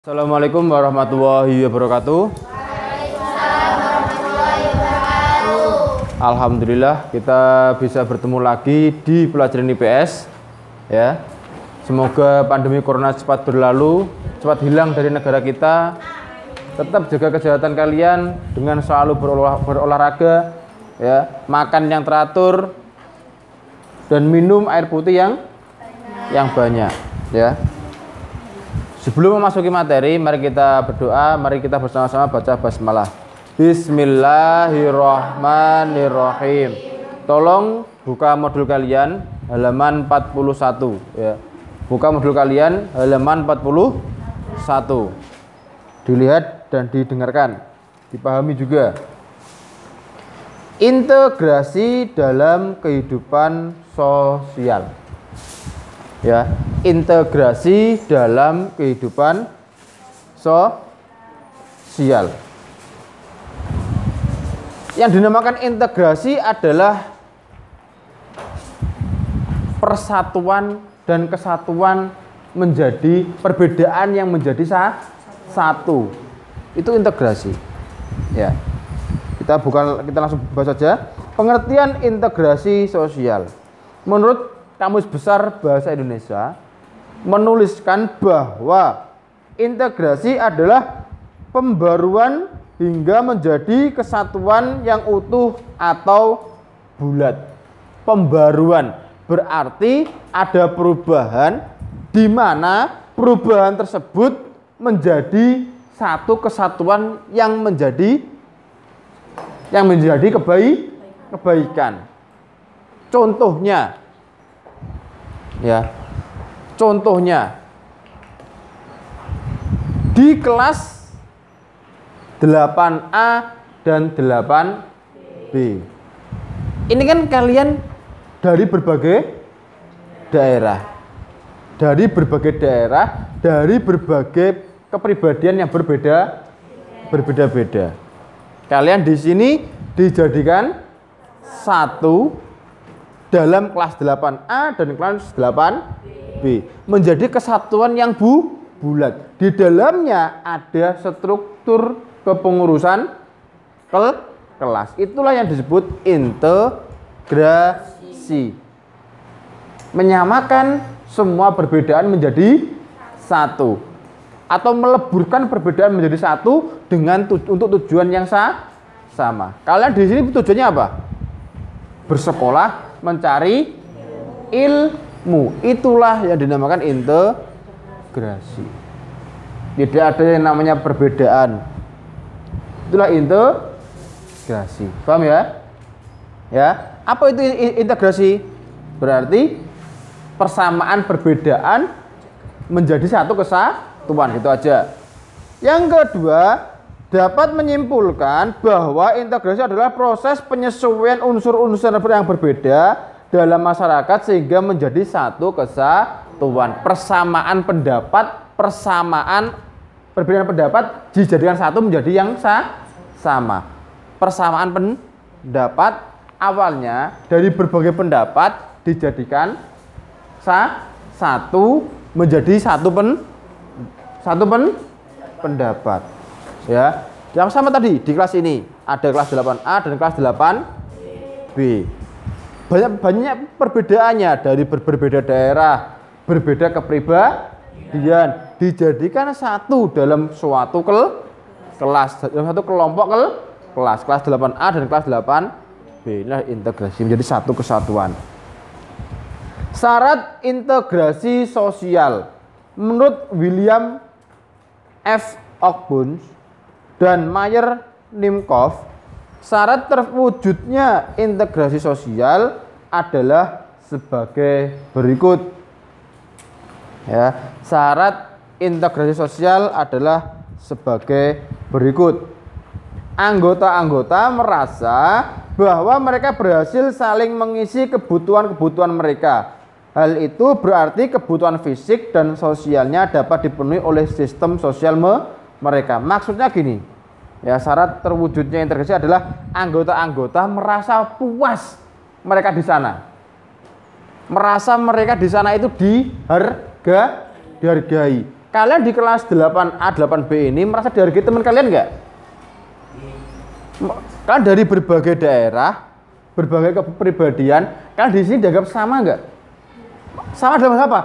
Assalamualaikum warahmatullahi wabarakatuh. Alhamdulillah kita bisa bertemu lagi di pelajaran IPS ya. Semoga pandemi corona cepat berlalu, cepat hilang dari negara kita. Tetap jaga kesehatan kalian dengan selalu berolahraga ya, makan yang teratur dan minum air putih yang banyak ya. Sebelum memasuki materi, mari kita berdoa, mari kita bersama-sama baca basmalah. Bismillahirrahmanirrahim. Tolong buka modul kalian halaman 41 ya. Buka modul kalian halaman 41. Dilihat dan didengarkan, dipahami juga. Integrasi dalam kehidupan sosial. Ya, integrasi dalam kehidupan sosial. Yang dinamakan integrasi adalah persatuan dan kesatuan menjadi perbedaan yang menjadi satu. Itu integrasi. Ya. Kita langsung bahas saja. Pengertian integrasi sosial. Menurut Kamus Besar Bahasa Indonesia menuliskan bahwa integrasi adalah pembaruan hingga menjadi kesatuan yang utuh atau bulat. Pembaruan berarti ada perubahan di mana perubahan tersebut menjadi satu kesatuan yang menjadi kebaikan. Contohnya ya, contohnya di kelas 8A dan 8B. Ini kan kalian dari berbagai daerah. Dari berbagai kepribadian yang berbeda-beda. Kalian di sini dijadikan satu dalam kelas 8A dan kelas 8B menjadi kesatuan yang bulat. Di dalamnya ada struktur kepengurusan kelas. Itulah yang disebut integrasi. Menyamakan semua perbedaan menjadi satu atau meleburkan perbedaan menjadi satu dengan untuk tujuan yang sama. Kalian di sini tujuannya apa? Bersekolah, mencari ilmu. Itulah yang dinamakan integrasi. Tidak ada yang namanya perbedaan. Itulah integrasi. Paham ya? Ya. Apa itu integrasi? Berarti persamaan perbedaan menjadi satu kesatuan. Itu aja. Yang kedua, dapat menyimpulkan bahwa integrasi adalah proses penyesuaian unsur-unsur yang berbeda dalam masyarakat sehingga menjadi satu kesatuan. Persamaan pendapat, perbedaan pendapat dijadikan satu menjadi yang sama. Persamaan pendapat awalnya dari berbagai pendapat dijadikan satu menjadi satu pendapat. Ya, yang sama tadi di kelas ini ada kelas 8A dan kelas 8B. Banyak perbedaannya dari berbeda daerah, berbeda kepribadian dijadikan satu dalam suatu kelas, dalam satu kelompok kelas 8A dan kelas 8B. Inilah integrasi menjadi satu kesatuan. Syarat integrasi sosial menurut William F. Ogbuns dan Mayer Nimkov, syarat terwujudnya integrasi sosial adalah sebagai berikut. Ya, syarat integrasi sosial adalah sebagai berikut. Anggota-anggota merasa bahwa mereka berhasil saling mengisi kebutuhan-kebutuhan mereka. Hal itu berarti kebutuhan fisik dan sosialnya dapat dipenuhi oleh sistem sosial mereka. Maksudnya gini, ya, syarat terwujudnya integrasi adalah anggota-anggota merasa puas mereka di sana. Merasa mereka di sana itu dihargai. Kalian di kelas 8A, 8B ini merasa dihargai teman kalian nggak? Kalian dari berbagai daerah, berbagai kepribadian, kalian di sini dianggap sama nggak? Sama dalam hal apa?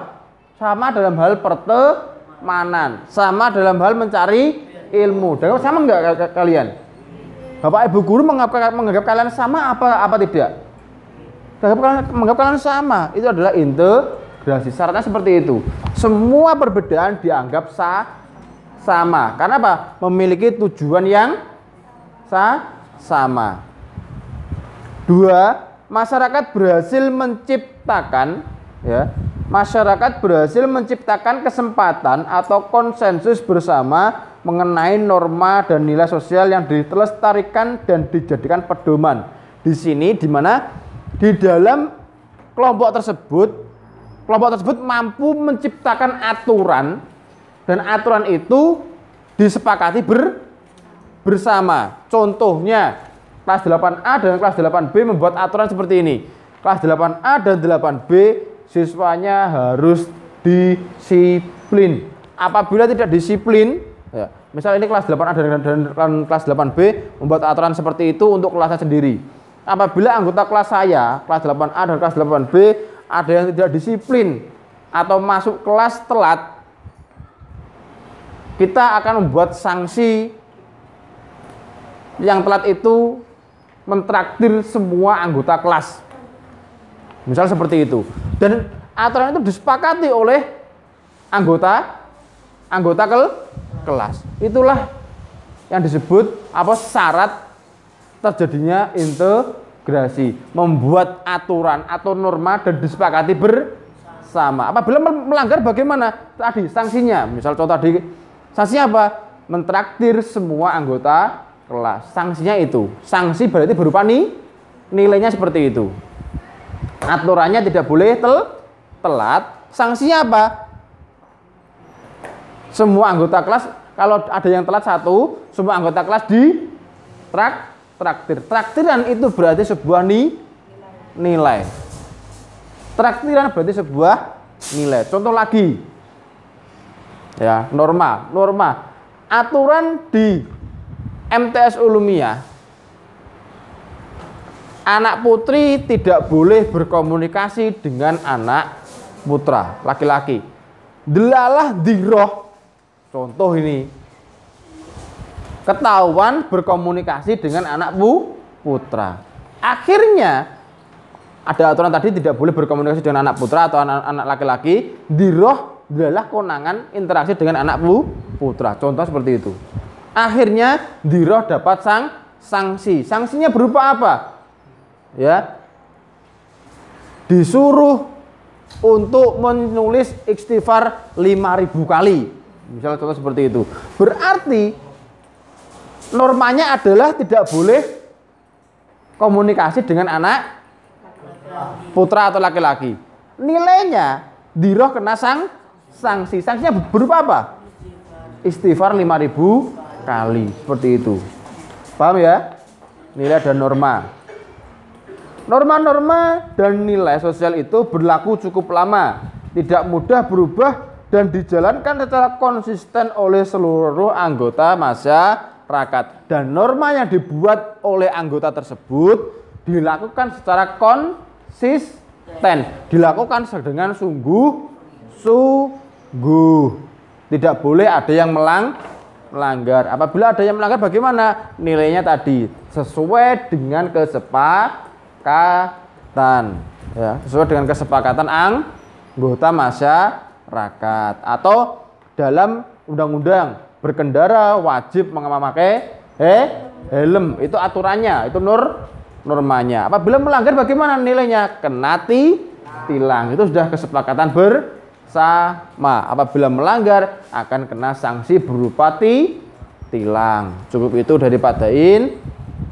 Sama dalam hal pertemanan, sama dalam hal mencari ilmu. Dianggap sama nggak kalian? Bapak Ibu guru menganggap kalian sama apa tidak? Menganggap kalian sama. Itu adalah integrasi. Syaratnya seperti itu. Semua perbedaan dianggap sama. Karena apa? Memiliki tujuan yang sama. 2. Masyarakat berhasil menciptakan, ya, masyarakat berhasil menciptakan kesempatan atau konsensus bersama mengenai norma dan nilai sosial yang dilestarikan dan dijadikan pedoman. Di sini, di mana di dalam kelompok tersebut mampu menciptakan aturan, dan aturan itu disepakati bersama. Contohnya, kelas 8A dan kelas 8B membuat aturan seperti ini. Kelas 8A dan 8B siswanya harus disiplin. Apabila tidak disiplin, ya, misal ini kelas 8A dan kelas 8B membuat aturan seperti itu untuk kelasnya sendiri. Apabila anggota kelas saya, kelas 8A dan kelas 8B, ada yang tidak disiplin atau masuk kelas telat, kita akan membuat sanksi. Yang telat itu mentraktir semua anggota kelas. Misal seperti itu. Dan aturan itu disepakati oleh anggota kelas. Itulah yang disebut syarat terjadinya integrasi. Membuat aturan atau norma dan disepakati bersama. Apabila melanggar bagaimana? Tadi sanksinya. Misal contoh tadi, sanksinya apa? Mentraktir semua anggota kelas. Sanksinya itu. Sanksi berarti berupa nilainya seperti itu. Aturannya tidak boleh telat. Sanksinya apa? Semua anggota kelas, kalau ada yang telat satu, semua anggota kelas traktir. Traktiran itu berarti sebuah nilai. Traktiran berarti sebuah nilai. Contoh lagi. Ya, norma. Aturan di MTS Ulumiyah, anak putri tidak boleh berkomunikasi dengan anak putra, laki-laki. Delalah diroh, contoh ini, ketahuan berkomunikasi dengan anak putra. Akhirnya, ada aturan tadi tidak boleh berkomunikasi dengan anak putra atau anak laki-laki. Diroh adalah kewenangan interaksi dengan anak putra. Contoh seperti itu. Akhirnya diroh dapat sanksi. Sanksinya berupa apa? Ya, disuruh untuk menulis istighfar 5.000 kali. Misalnya contoh seperti itu. Berarti normanya adalah tidak boleh komunikasi dengan anak putra atau laki-laki. Nilainya diroh kena sanksi. Sanksinya berupa apa? Istighfar 5.000 kali, seperti itu. Paham ya? Nilai dan norma. Norma-norma dan nilai sosial itu berlaku cukup lama, tidak mudah berubah dan dijalankan secara konsisten oleh seluruh anggota masyarakat. Dan norma yang dibuat oleh anggota tersebut dilakukan secara konsisten, dilakukan dengan sungguh-sungguh. Tidak boleh ada yang melanggar. Apabila ada yang melanggar bagaimana? Nilainya tadi sesuai dengan kesepakatan, ya, sesuai dengan kesepakatan anggota masyarakat. Atau dalam undang-undang berkendara wajib memakai helm, itu aturannya, itu normanya. Apabila melanggar bagaimana? Nilainya kena tilang. Itu sudah kesepakatan bersama. Apabila melanggar akan kena sanksi berupa tilang. Cukup itu dari Pak Dain.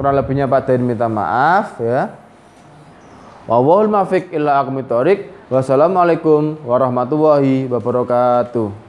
Kurang lebihnya Pak Dain minta maaf, ya. Wallahul muwaffiq ila aqwamit thoriq. Wassalamualaikum warahmatullahi wabarakatuh.